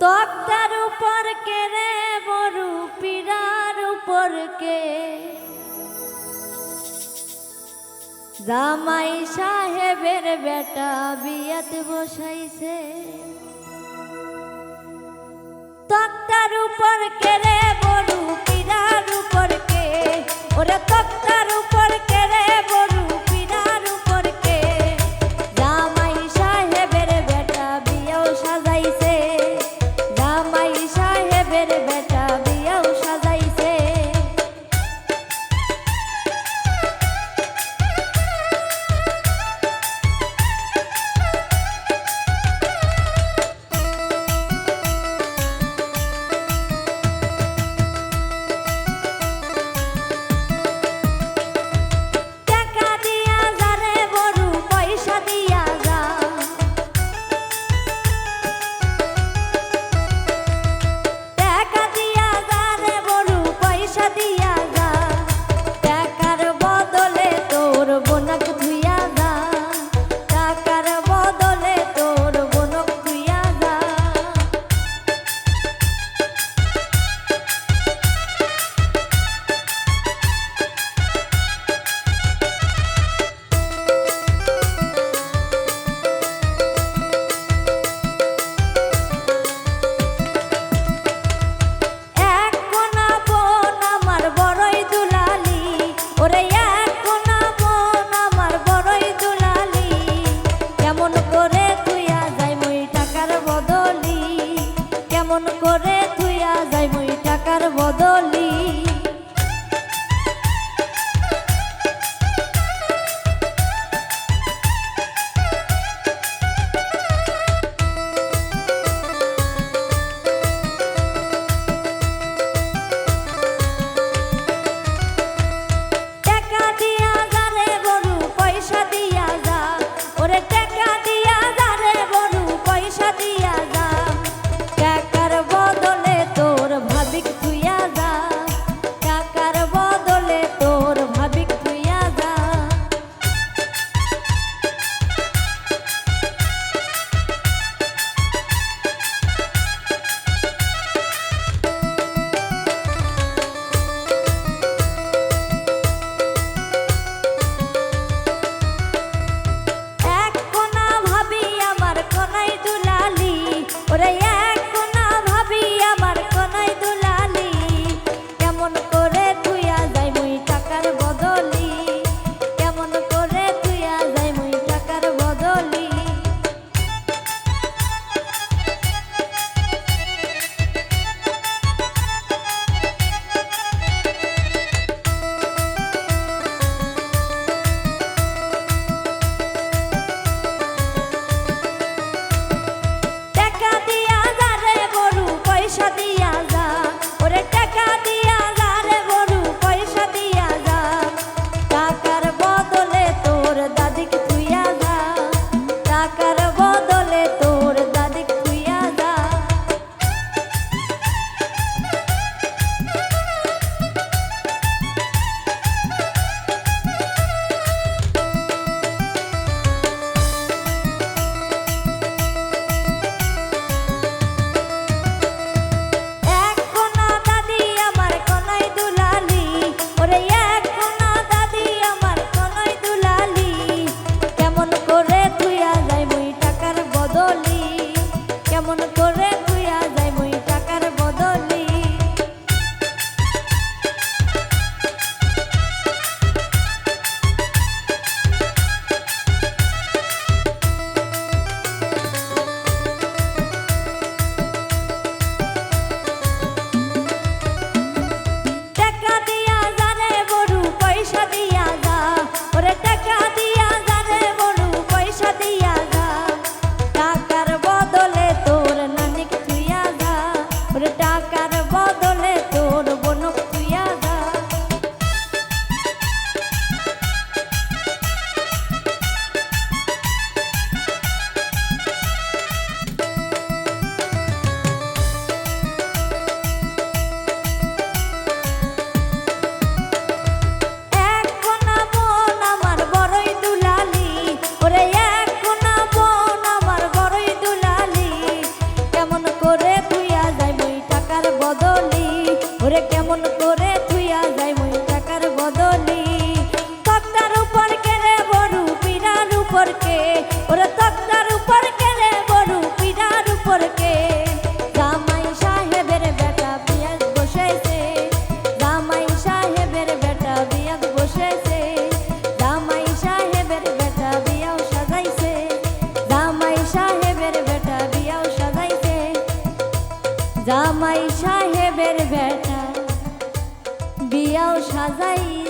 তক্তার উপর কে রে বড়ু পীড়ার উপর কে জামাই সাহেবের বেটা বিয়াতে বসাইছে। তক্তার উপর কে রে বড়ু পীড়ার উপর কে, ওরে তক্তার উপর কে রে বড়ু পীড়ার উপর কে জামাই সাহেবের বেটা বিয়াও সাজাইছে। জামাই সাহেবের বেটা বিয়াও সাজাইছে। কেমন করে থুইয়া যাই মুই টাকার বদলি। টাকা দিয়া যা রে বড়ু পয়সা দিয়া যা, ওরে টাকা দিয়া যা রে বড়ু পয়সা দিয়া যা। টাকার বদলে তোর ভাবিক থুইয়া যা, টাকার বদলে তোর ভাবিক থুইয়া যা। এক কোনা ভাবি আমার কোনাই দুলালি, ওরে এক কোনা ভাবি আমার কোনাই দুলালি। কেমন করে থুইয়া যাই মুই টাকার বদলি, কেমন করে থুইয়া যাই মুই টাকার বদলি। টাকা দিয়া যা রে বড়ু পয়সা দিয়া যা, ওরে টাকা দিয়া যা রে বড়ু পয়সা দিয়া যা। টাকার বদলে তোর দাদিক থুইয়া যা, টাকার বদলে তোর দাদিক থুইয়া যা। এক কোনা দাদি আমার কোনাই দুলালি, ওরে এক কোনা দাদি আমার কোনাই দুলালি। কেমন করে থুইয়া যাই মুই ভাই সাহেবের বেটা বিয়াও সাজাইয়া